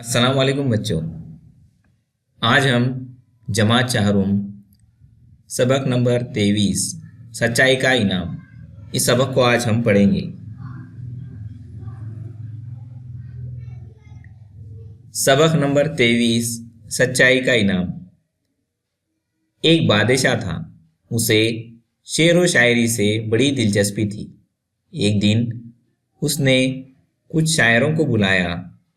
अस्सलाम वालेकुम बच्चों। आज हम जमात चाहरुम सबक नंबर 23 सच्चाई का इनाम, इस सबक को आज हम पढ़ेंगे। सबक नंबर 23 सच्चाई का इनाम। एक बादशाह था, उसे शेर व शायरी से बड़ी दिलचस्पी थी। एक दिन उसने कुछ शायरों को बुलाया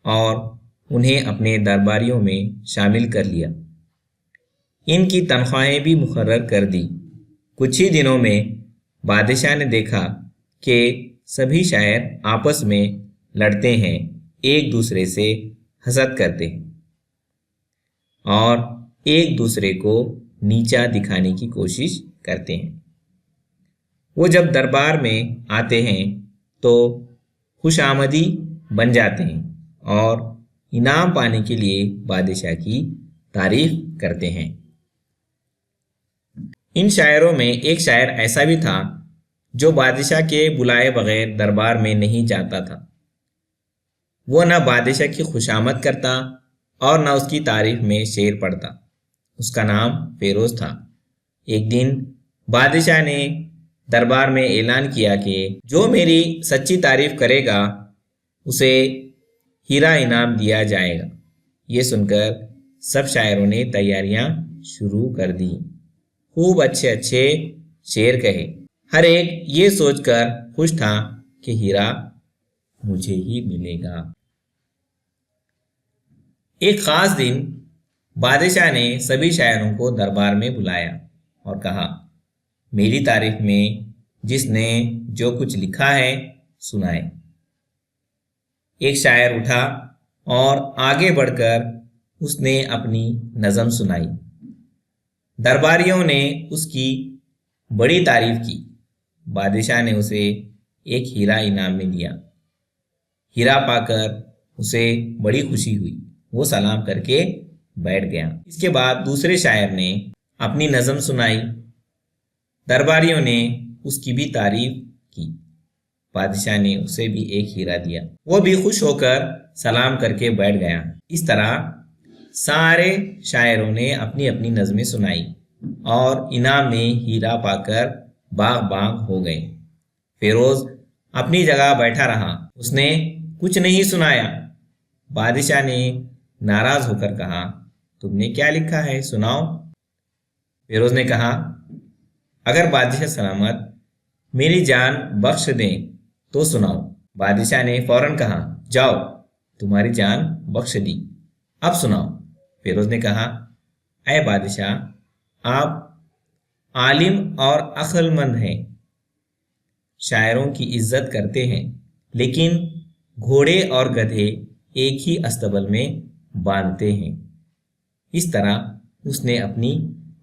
और उन्हें अपने दरबारियों में शामिल कर लिया। इनकी तनख्वाहें भी मुकर्रर कर दी। कुछ ही दिनों में बादशाह ने देखा कि सभी शायर आपस में लड़ते हैं, एक दूसरे से हसद करते हैं और एक दूसरे को नीचा दिखाने की कोशिश करते हैं। वो जब दरबार में आते हैं तो खुशामदी बन जाते हैं और इनाम पाने के लिए बादशाह की तारीफ करते हैं। इन शायरों में एक शायर ऐसा भी था जो बादशाह के बुलाए बगैर दरबार में नहीं जाता था। वो न बादशाह की खुशामद करता और न उसकी तारीफ में शेर पढ़ता। उसका नाम फेरोज था। एक दिन बादशाह ने दरबार में ऐलान किया कि जो मेरी सच्ची तारीफ करेगा उसे हीरा इनाम दिया जाएगा। ये सुनकर सब शायरों ने तैयारियां शुरू कर दी। खूब अच्छे अच्छे शेर कहे। हर एक ये सोचकर खुश था कि हीरा मुझे ही मिलेगा। एक खास दिन बादशाह ने सभी शायरों को दरबार में बुलाया और कहा, मेरी तारीफ में जिसने जो कुछ लिखा है सुनाए। एक शायर उठा और आगे बढ़कर उसने अपनी नज़म सुनाई। दरबारियों ने उसकी बड़ी तारीफ की। बादशाह ने उसे एक हीरा इनाम में दिया। हीरा पाकर उसे बड़ी खुशी हुई। वो सलाम करके बैठ गया। इसके बाद दूसरे शायर ने अपनी नज़म सुनाई। दरबारियों ने उसकी भी तारीफ की। बादशाह ने उसे भी एक हीरा दिया। वो भी खुश होकर सलाम करके बैठ गया। इस तरह सारे शायरों ने अपनी अपनी नज़में सुनाई और इनाम में हीरा पाकर बाग बाग हो गए। फेरोज अपनी जगह बैठा रहा। उसने कुछ नहीं सुनाया। बादशाह ने नाराज होकर कहा, तुमने क्या लिखा है, सुनाओ। फेरोज ने कहा, अगर बादशाह सलामत मेरी जान बख्श दें तो सुनाओ। बादशाह ने फौरन कहा, जाओ, तुम्हारी जान बख्श दी, अब सुनाओ। फेरोज ने कहा, ऐ बादशाह, आप आलिम और अक्लमंद हैं, शायरों की इज्जत करते हैं, लेकिन घोड़े और गधे एक ही अस्तबल में बांधते हैं। इस तरह उसने अपनी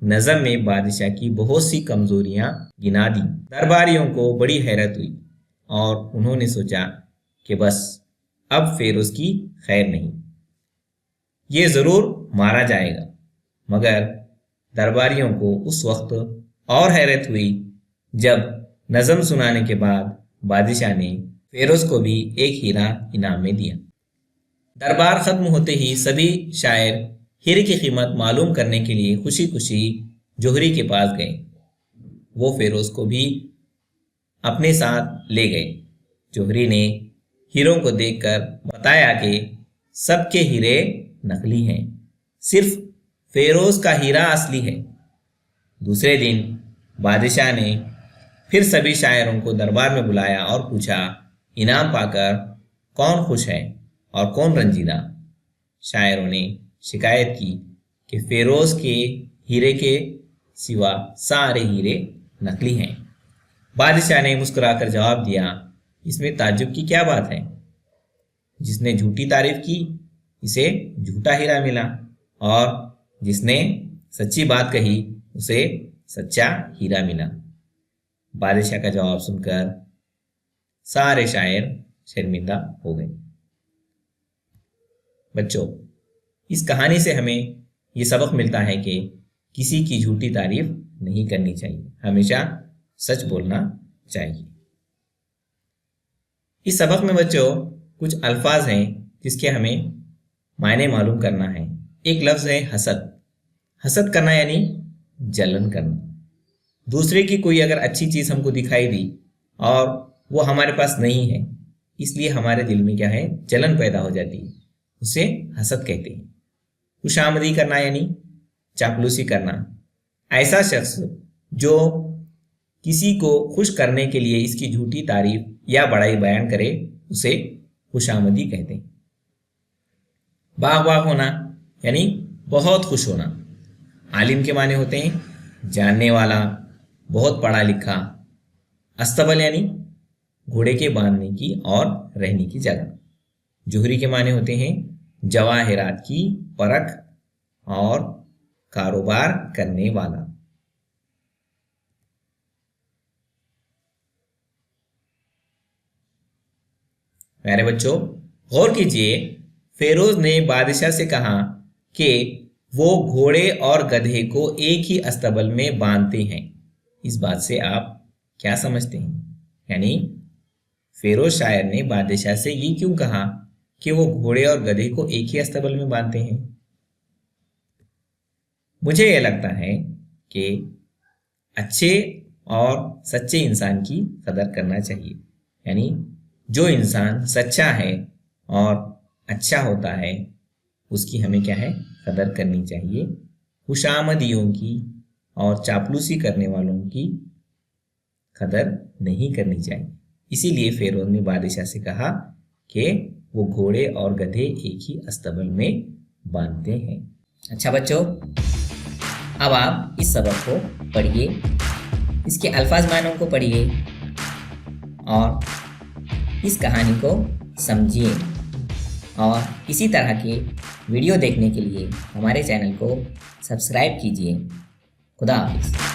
नज़म में बादशाह की बहुत सी कमजोरियां गिना दी। दरबारियों को बड़ी हैरत हुई और उन्होंने सोचा कि बस अब फेरोज की खैर नहीं, ये ज़रूर मारा जाएगा। मगर दरबारियों को उस वक्त और हैरत हुई जब नज़म सुनाने के बाद बादशाह ने फेरोज को भी एक हीरा इनाम में दिया। दरबार ख़त्म होते ही सभी शायर हीरे की कीमत मालूम करने के लिए खुशी खुशी जोहरी के पास गए। वो फेरोज को भी अपने साथ ले गए। जोहरी ने हीरों को देखकर बताया कि सबके हीरे नकली हैं, सिर्फ फेरोज का हीरा असली है। दूसरे दिन बादशाह ने फिर सभी शायरों को दरबार में बुलाया और पूछा, इनाम पाकर कौन खुश है और कौन रंजीदा। शायरों ने शिकायत की कि फेरोज के हीरे के सिवा सारे हीरे नकली हैं। बादशाह ने मुस्कुराकर जवाब दिया, इसमें ताज्जुब की क्या बात है। जिसने झूठी तारीफ की इसे झूठा हीरा मिला और जिसने सच्ची बात कही उसे सच्चा हीरा मिला। बादशाह का जवाब सुनकर सारे शायर शर्मिंदा हो गए। बच्चों, इस कहानी से हमें ये सबक मिलता है कि किसी की झूठी तारीफ नहीं करनी चाहिए, हमेशा सच बोलना चाहिए। इस सबक में बच्चों कुछ अल्फाज हैं जिसके हमें मायने मालूम करना है। एक लफ्ज़ है हसद। हसद करना यानी जलन करना। दूसरे की कोई अगर अच्छी चीज़ हमको दिखाई दी और वो हमारे पास नहीं है, इसलिए हमारे दिल में क्या है, जलन पैदा हो जाती है, उसे हसद कहते हैं। खुशामदी करना यानी चापलूसी करना। ऐसा शख्स जो किसी को खुश करने के लिए इसकी झूठी तारीफ या बड़ाई बयान करे, उसे खुशामदी कहते हैं। बाग बाग होना यानी बहुत खुश होना। आलिम के माने होते हैं जानने वाला, बहुत पढ़ा लिखा। अस्तबल यानी घोड़े के बांधने की और रहने की जगह। जोहरी के माने होते हैं जवाहिरात की परख और कारोबार करने वाला। प्यारे बच्चों, गौर कीजिए, फेरोज ने बादशाह से कहा कि वो घोड़े और गधे को एक ही अस्तबल में बांधते हैं। इस बात से आप क्या समझते हैं? यानी फेरोज शायर ने बादशाह से ये क्यों कहा कि वो घोड़े और गधे को एक ही अस्तबल में बांधते हैं? मुझे यह लगता है कि अच्छे और सच्चे इंसान की कदर करना चाहिए। यानी जो इंसान सच्चा है और अच्छा होता है, उसकी हमें क्या है, कदर करनी चाहिए। खुशामदियों की और चापलूसी करने वालों की कदर नहीं करनी चाहिए। इसीलिए फेरोज ने बादशाह से कहा कि वो घोड़े और गधे एक ही अस्तबल में बांधते हैं। अच्छा बच्चों, अब आप इस सबक को पढ़िए, इसके अल्फाज मानों को पढ़िए और इस कहानी को समझिए। और इसी तरह के वीडियो देखने के लिए हमारे चैनल को सब्सक्राइब कीजिए। खुदा हाफिज़।